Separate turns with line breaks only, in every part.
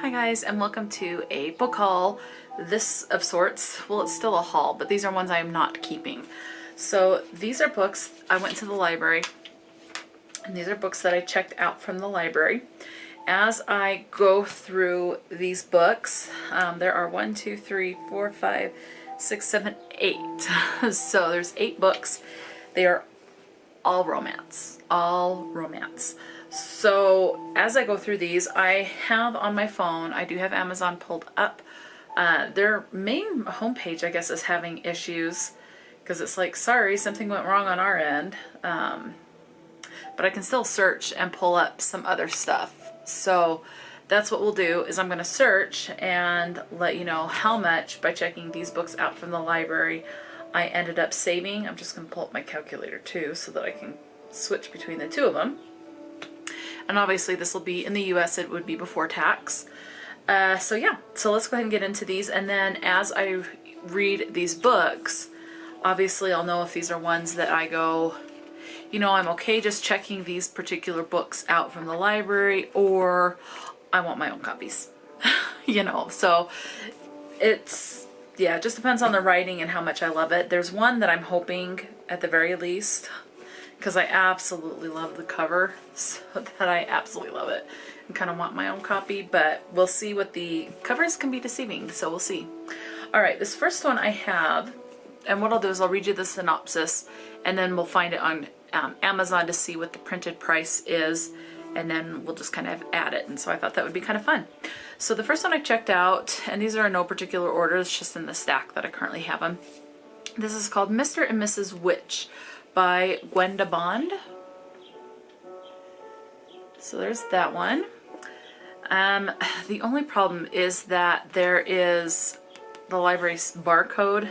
Hi guys, and welcome to a book haul, this of sorts. Well, it's still a haul, but these are ones I am not keeping. So these are books, I went to the library, and these are books that I checked out from the library. As I go through these books, there are 1, 2, 3, 4, 5, 6, 7, 8. So there's 8 books. They are all romance, So as I go through these, I have on my phone, I do have Amazon pulled up. Their main homepage, I guess, is having issues because it's like, sorry, something went wrong on our end. But I can still search and pull up some other stuff. So that's what we'll do, is I'm going to search and let you know how much, by checking these books out from the library, I ended up saving. I'm just going to pull up my calculator too so that I can switch between the two of them. And obviously this will be in the US, it would be before tax. So yeah, so let's go ahead and get into these. And then as I read these books, obviously I'll know if these are ones that I go, you know, I'm okay just checking these particular books out from the library, or I want my own copies, you know. So it's, yeah, it just depends on the writing and how much I love it. There's one that I'm hoping, at the very least, because I absolutely love the cover, so that I absolutely love it and kind of want my own copy, but we'll see. What the covers can be deceiving, so we'll see. All right, this first one I have, and what I'll do is I'll read you the synopsis, and then we'll find it on Amazon to see what the printed price is, and then we'll just kind of add it. And so I thought that would be kind of fun. So the first one I checked out, and these are in no particular order, it's just in the stack that I currently have them. This is called Mr. and Mrs. Witch by Gwenda Bond. So there's that one. The only problem is that there is the library's barcode,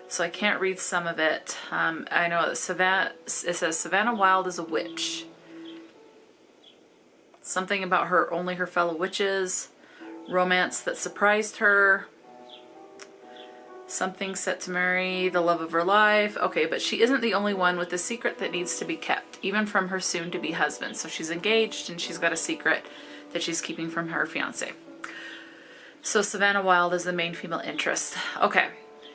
so I can't read some of it. I know that it says Savannah Wilde is a witch. Something about her, only her fellow witches, romance that surprised her, something set to marry the love of her life. Okay, but she isn't the only one with a secret that needs to be kept, even from her soon-to-be husband. So she's engaged and she's got a secret that she's keeping from her fiance. So Savannah Wilde is the main female interest. Okay.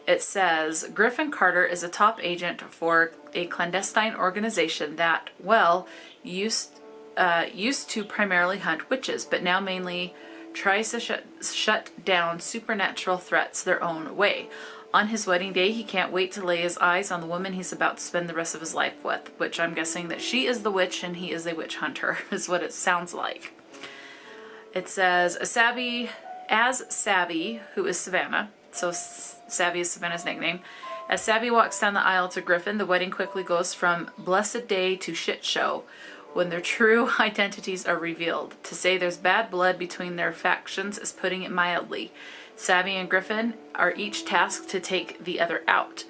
It says, Griffin Carter is a top agent for a clandestine organization that, well, used to primarily hunt witches, but now mainly tries to shut down supernatural threats their own way. On his wedding day, he can't wait to lay his eyes on the woman he's about to spend the rest of his life with, which I'm guessing that she is the witch and he is a witch hunter, is what it sounds like. It says, Savvy, who is Savannah, so Savvy is Savannah's nickname. As Savvy walks down the aisle to Griffin, the wedding quickly goes from blessed day to shit show when their true identities are revealed. To say there's bad blood between their factions is putting it mildly. Savvy and Griffin are each tasked to take the other out.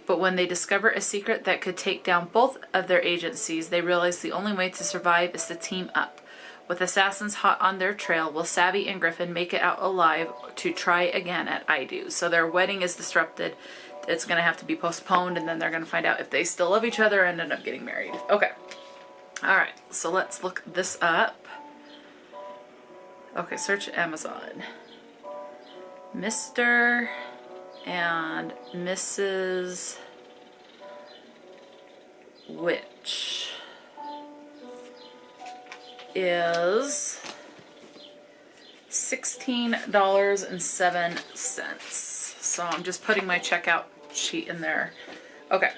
But when they discover a secret that could take down both of their agencies, they realize the only way to survive is to team up. With assassins hot on their trail, will Savvy and Griffin make it out alive to try again at I Do? So their wedding is disrupted. It's going to have to be postponed, and then they're going to find out if they still love each other and end up getting married. Okay. All right. So let's look this up. Okay. Search Amazon. Mr. and Mrs. Witch is $16.07. So I'm just putting my checkout sheet in there. Okay,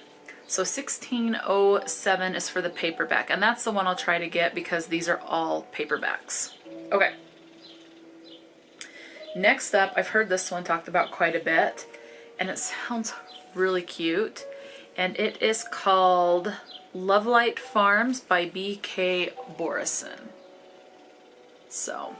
so $16.07 is for the paperback, and that's the one I'll try to get because these are all paperbacks. Okay. Next up, I've heard this one talked about quite a bit, and it sounds really cute, and it is called Lovelight Farms by B.K. Borison. So,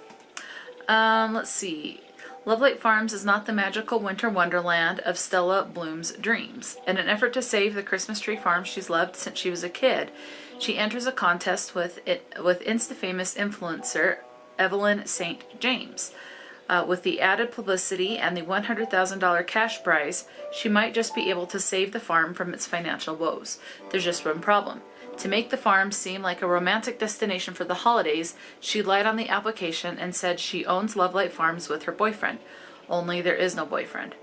let's see. Lovelight Farms is not the magical winter wonderland of Stella Bloom's dreams. In an effort to save the Christmas tree farm she's loved since she was a kid, she enters a contest with insta-famous influencer Evelyn St. James. With the added publicity and the $100,000 cash prize, she might just be able to save the farm from its financial woes. There's just one problem. To make the farm seem like a romantic destination for the holidays, she lied on the application and said she owns Lovelight Farms with her boyfriend. Only there is no boyfriend.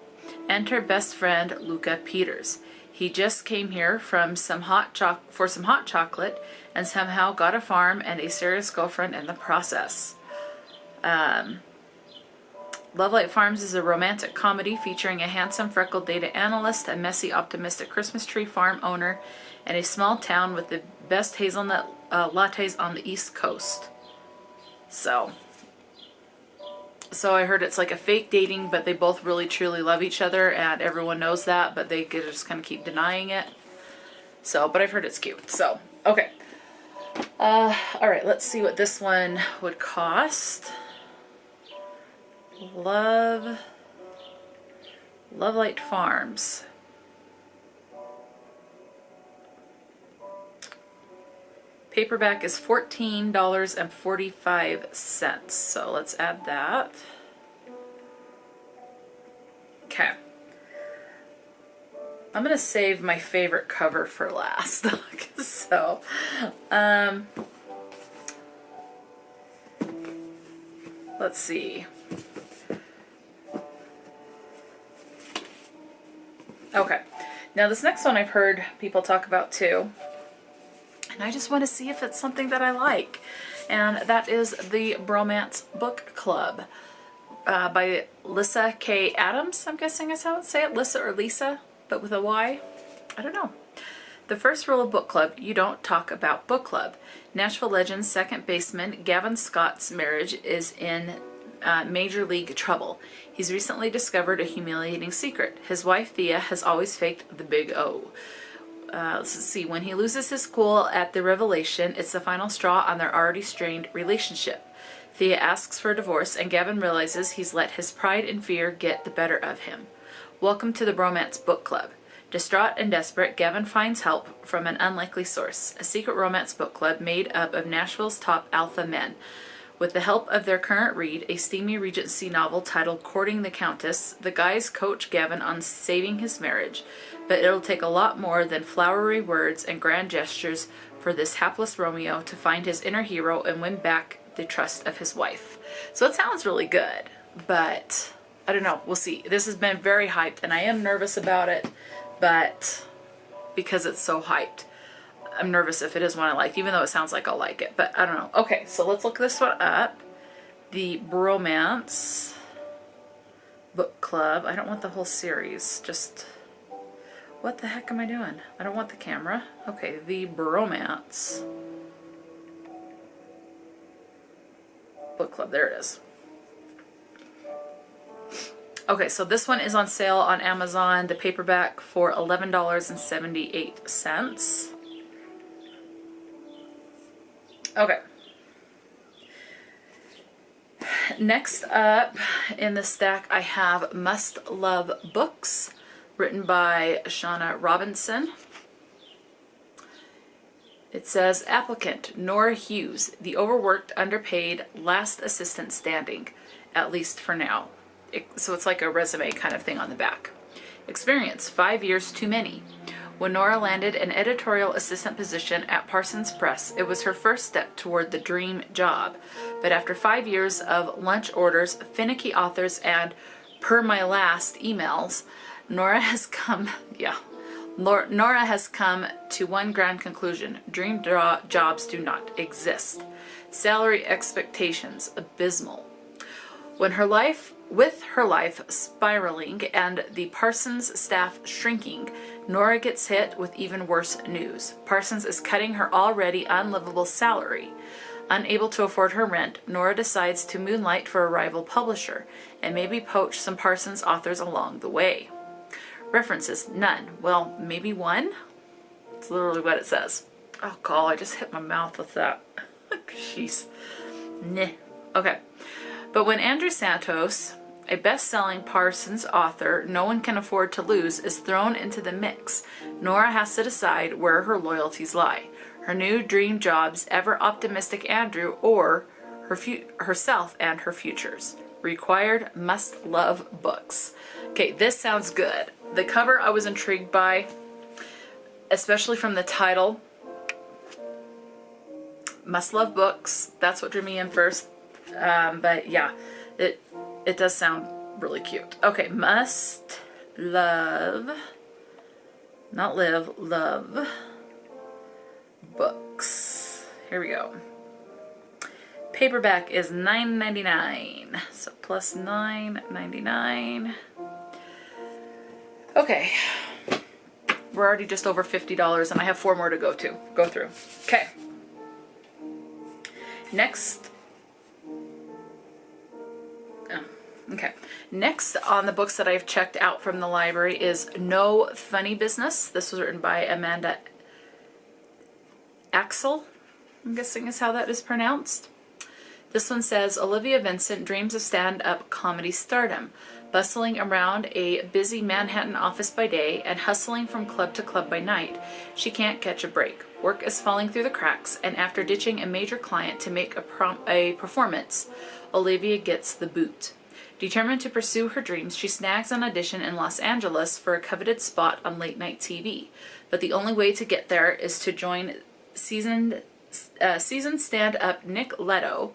Enter best friend Luca Peters. He just came here from some hot chocolate and somehow got a farm and a serious girlfriend in the process. Lovelight Farms is a romantic comedy featuring a handsome freckled data analyst, a messy optimistic Christmas tree farm owner, and a small town with the best hazelnut lattes on the East Coast. So I heard it's like a fake dating, but they both really truly love each other, and everyone knows that, but they just kind of keep denying it. So, but I've heard it's cute. So, okay. All right, let's see what this one would cost. Lovelight Farms. Paperback is $14.45. So let's add that. Okay. I'm going to save my favorite cover for last. So, let's see. Okay. Now this next one I've heard people talk about too. And I just want to see if it's something that I like. And that is the Bromance Book Club by Lyssa K. Adams. I'm guessing is how I would say it. Lyssa or Lisa, but with a Y. I don't know. The first rule of book club, you don't talk about book club. Nashville Legends second baseman Gavin Scott's marriage is in major league trouble. He's recently discovered a humiliating secret. His wife Thea has always faked the big O. Let's see, when he loses his cool at the revelation, it's the final straw on their already strained relationship. Thea asks for a divorce, and Gavin realizes he's let his pride and fear get the better of him. Welcome to the Bromance Book Club. Distraught and desperate, Gavin finds help from an unlikely source, a secret romance book club made up of Nashville's top alpha men. With the help of their current read, a steamy Regency novel titled Courting the Countess, the guys coach Gavin on saving his marriage. But it'll take a lot more than flowery words and grand gestures for this hapless Romeo to find his inner hero and win back the trust of his wife. So it sounds really good, but I don't know. We'll see. This has been very hyped, and I am nervous about it, but because it's so hyped, I'm nervous if it is one I like, even though it sounds like I'll like it, but I don't know. Okay, so let's look this one up. The Bromance Book Club. I don't want the whole series, just... What the heck am I doing? I don't want the camera. Okay, the Bromance Book Club. There it is. Okay, so this one is on sale on Amazon, the paperback, for $11.78. Okay. Next up in the stack, I have Must Love Books, written by Shauna Robinson. It says, applicant, Nora Hughes, the overworked, underpaid, last assistant standing, at least for now. So it's like a resume kind of thing on the back. Experience, 5 years too many. When Nora landed an editorial assistant position at Parsons Press, it was her first step toward the dream job. But after 5 years of lunch orders, finicky authors, and per my last emails, Nora has come to one grand conclusion. Dream jobs do not exist. Salary expectations abysmal. With her life spiraling and the Parsons staff shrinking, Nora gets hit with even worse news. Parsons is cutting her already unlivable salary. Unable to afford her rent, Nora decides to moonlight for a rival publisher and maybe poach some Parsons authors along the way. References, none. Well, maybe one? It's literally what it says. Oh, God, I just hit my mouth with that. Jeez. Nah. Okay. But when Andrew Santos, a best-selling Parsons author no one can afford to lose, is thrown into the mix, Nora has to decide where her loyalties lie. Her new dream job's ever-optimistic Andrew, or herself and her futures. Required must-love books. Okay, this sounds good. The cover I was intrigued by, especially from the title. Must love books. That's what drew me in first. But yeah, it does sound really cute. Okay, must love, not live, love books. Here we go. Paperback is $9.99, so plus $9.99. Okay, we're already just over $50, and I have 4 more to go through. Okay. Next. Okay. Next on the books that I've checked out from the library is No Funny Business. This was written by Amanda Aksel, I'm guessing is how that is pronounced. This one says, Olivia Vincent dreams of stand-up comedy stardom, bustling around a busy Manhattan office by day and hustling from club to club by night. She can't catch a break. Work is falling through the cracks, and after ditching a major client to make a performance, Olivia gets the boot. Determined to pursue her dreams, she snags an audition in Los Angeles for a coveted spot on late-night TV. But the only way to get there is to join seasoned stand-up Nick Leto.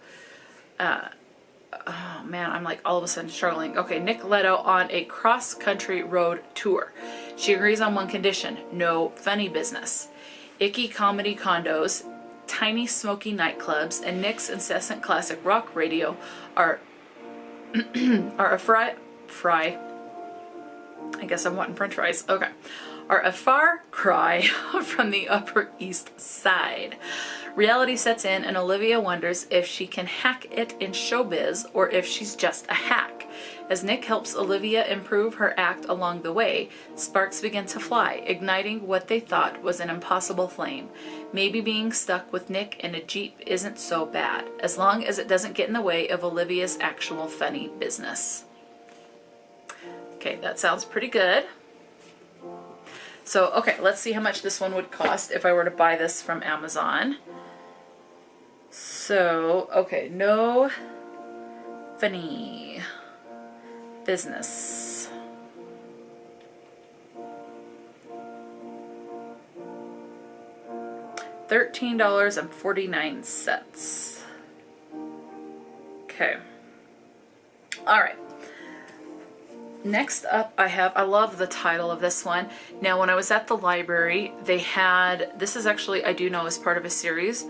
Oh man, I'm like all of a sudden struggling. Okay, Nick Leto on a cross-country road tour. She agrees on one condition: no funny business. Icky comedy condos, tiny smoky nightclubs, and Nick's incessant classic rock radio are a fry. I guess I'm wanting French fries. Okay. Are a far cry from the Upper East Side. Reality sets in, and Olivia wonders if she can hack it in showbiz or if she's just a hack. As Nick helps Olivia improve her act along the way, sparks begin to fly, igniting what they thought was an impossible flame. Maybe being stuck with Nick in a Jeep isn't so bad, as long as it doesn't get in the way of Olivia's actual funny business. Okay, that sounds pretty good. So, okay, let's see how much this one would cost if I were to buy this from Amazon. So, okay, No Funny Business. $13.49. Okay. All right. Next up I love the title of this one. Now when I was at the library, they had, this is actually, I do know is part of a series.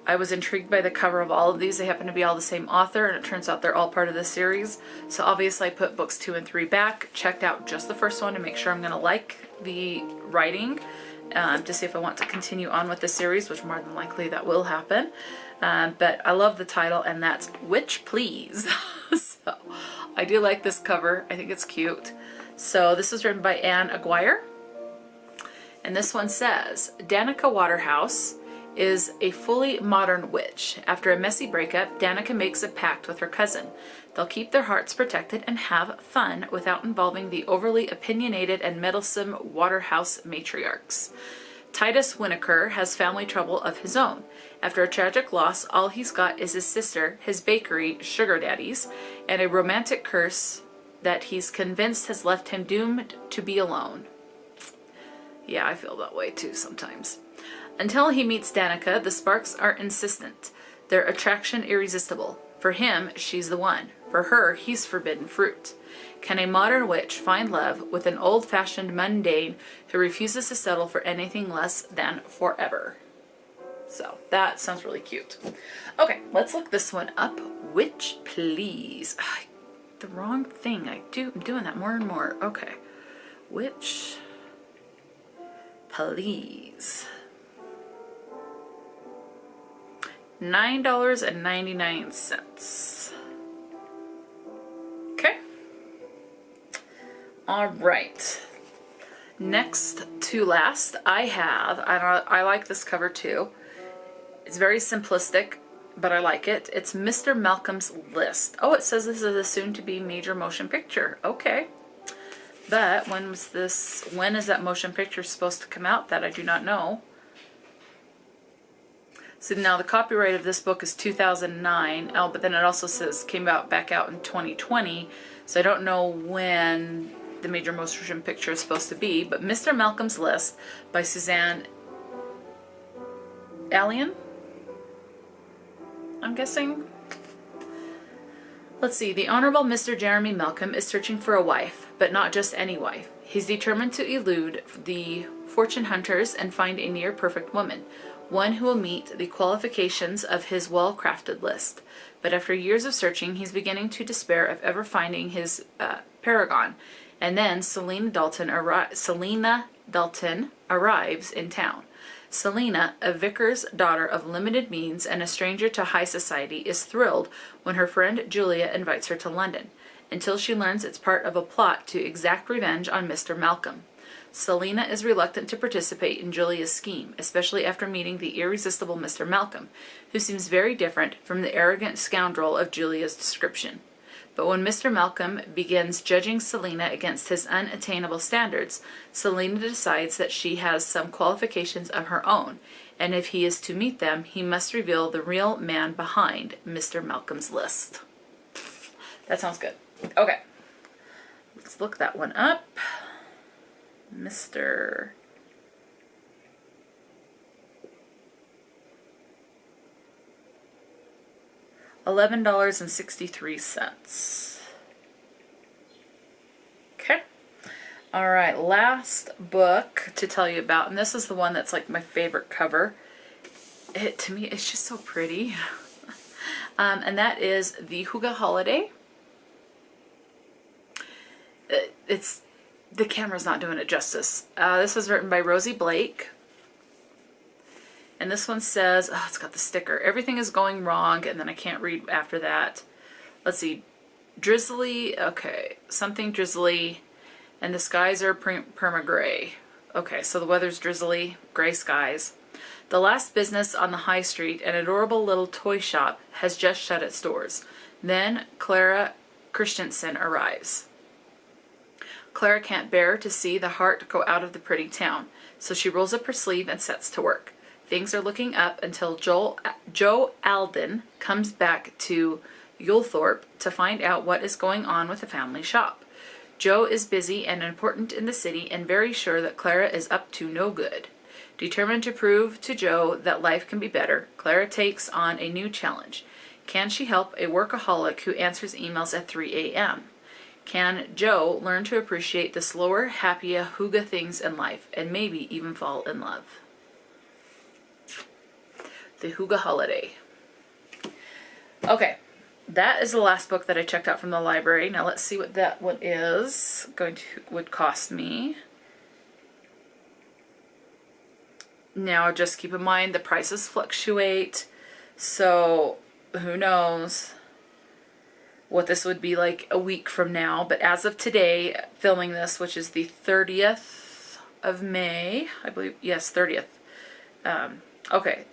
I was intrigued by the cover of all of these. They happen to be all the same author, and it turns out they're all part of the series. So obviously I put books 2 and 3 back, checked out just the first one to make sure I'm going to like the writing, to see if I want to continue on with the series, which more than likely that will happen. But I love the title, and that's Witch Please. So I do like this cover. I think it's cute. So this was written by Aguirre. And this one says, Danica Waterhouse is a fully modern witch. After a messy breakup, Danica makes a pact with her cousin. They'll keep their hearts protected and have fun without involving the overly opinionated and meddlesome Waterhouse matriarchs. Titus Winokur has family trouble of his own. After a tragic loss, all he's got is his sister, his bakery, sugar daddies, and a romantic curse that he's convinced has left him doomed to be alone. Yeah, I feel that way too sometimes. Until he meets Danica, the sparks are insistent, their attraction irresistible. For him, she's the one. For her, he's forbidden fruit. Can a modern witch find love with an old-fashioned mundane who refuses to settle for anything less than forever? So, that sounds really cute. Okay, let's look this one up. Witch Please. The wrong thing. I'm doing that more and more. Okay. Witch Please. $9.99. Okay. All right. Next to last, I have, I like this cover too. It's very simplistic, but I like it. It's Mr. Malcolm's List. Oh, it says this is a soon-to-be major motion picture. Okay. But when is that motion picture supposed to come out? That I do not know. So now the copyright of this book is 2009. Oh, but then it also says came back out in 2020. So I don't know when the major motion picture is supposed to be. But Mr. Malcolm's List by Suzanne Allain. I'm guessing. Let's see. The Honorable Mr. Jeremy Malcolm is searching for a wife, but not just any wife. He's determined to elude the fortune hunters and find a near-perfect woman, one who will meet the qualifications of his well-crafted list. But after years of searching, he's beginning to despair of ever finding his paragon. And then Selena Dalton arrives in town. Selena, a vicar's daughter of limited means and a stranger to high society, is thrilled when her friend Julia invites her to London, until she learns it's part of a plot to exact revenge on Mr. Malcolm. Selena is reluctant to participate in Julia's scheme, especially after meeting the irresistible Mr. Malcolm, who seems very different from the arrogant scoundrel of Julia's description. But when Mr. Malcolm begins judging Selena against his unattainable standards, Selena decides that she has some qualifications of her own, and if he is to meet them, he must reveal the real man behind Mr. Malcolm's list. That sounds good. Okay. Let's look that one up. Mr. $11.63. Okay. All right, last book to tell you about, and this is the one that's like my favorite cover. To me, it's just so pretty. And that is the Hygge Holliday. The camera's not doing it justice. This was written by Rosie Blake. And this one says, oh, it's got the sticker. Everything is going wrong, and then I can't read after that. Let's see. Drizzly, okay. Something drizzly, and the skies are perma-gray. Okay, so the weather's drizzly, gray skies. The last business on the high street, an adorable little toy shop, has just shut its doors. Then Clara Christensen arrives. Clara can't bear to see the heart go out of the pretty town, so she rolls up her sleeve and sets to work. Things are looking up until Joe Alden comes back to Yulethorpe to find out what is going on with the family shop. Joe is busy and important in the city and very sure that Clara is up to no good. Determined to prove to Joe that life can be better, Clara takes on a new challenge. Can she help a workaholic who answers emails at 3 a.m.? Can Joe learn to appreciate the slower, happier Hygge things in life and maybe even fall in love? The Hygge Holliday. Okay, that is the last book that I checked out from the library. Now let's see what that one would cost me. Now just keep in mind the prices fluctuate, so who knows what this would be like a week from now. But as of today, filming this, which is the 30th of May, I believe, yes, 30th. Okay.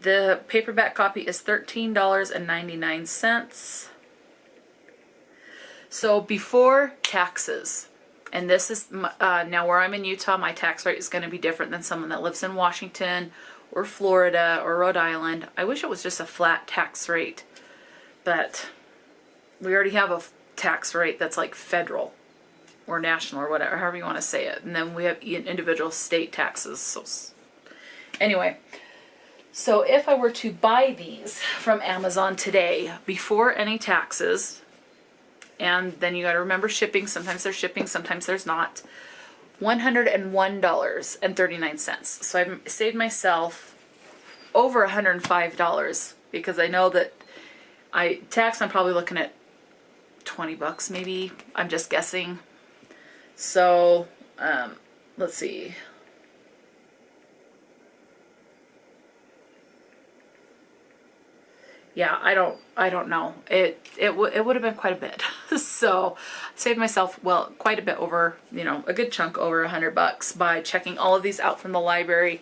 The paperback copy is $13.99. So before taxes, and this is, now where I'm in Utah, my tax rate is going to be different than someone that lives in Washington or Florida or Rhode Island. I wish it was just a flat tax rate, but we already have a tax rate that's like federal or national or whatever, however you want to say it. And then we have individual state taxes. So anyway. So if I were to buy these from Amazon today before any taxes, and then you got to remember shipping, sometimes there's shipping, sometimes there's not, $101.39. So I've saved myself over $105 because I know that I'm probably looking at 20 bucks maybe. I'm just guessing. So let's see. Yeah, I don't know. It would have been quite a bit. So I saved myself, well, quite a bit over, a good chunk over $100 by checking all of these out from the library.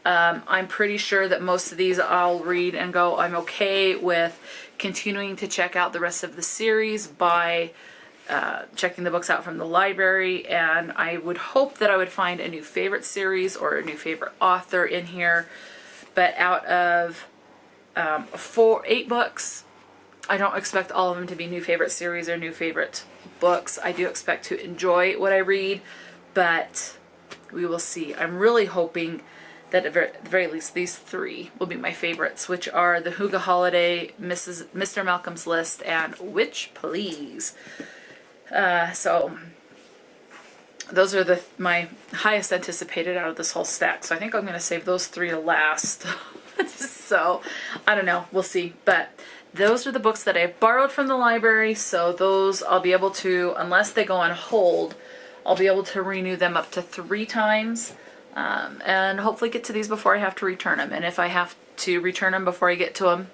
I'm pretty sure that most of these I'll read and go, I'm okay with continuing to check out the rest of the series by checking the books out from the library. And I would hope that I would find a new favorite series or a new favorite author in here. But out of 8 books, I don't expect all of them to be new favorite series or new favorite books. I do expect to enjoy what I read, but we will see. I'm really hoping that at the very least these three will be my favorites, which are the Hygge Holliday, Mr. Malcolm's List, and Witch Please. So those are my highest anticipated out of this whole stack. So I think I'm going to save those three to last. So I don't know. We'll see. But those are the books that I borrowed from the library. So those I'll be able to, unless they go on hold, I'll be able to renew them up to 3 times. And hopefully get to these before I have to return them. And if I have to return them before I get to them,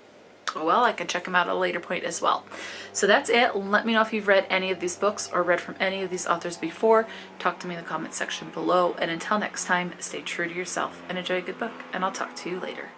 well, I can check them out at a later point as well. So that's it. Let me know if you've read any of these books or read from any of these authors before. Talk to me in the comment section below. And until next time, stay true to yourself and enjoy a good book. And I'll talk to you later.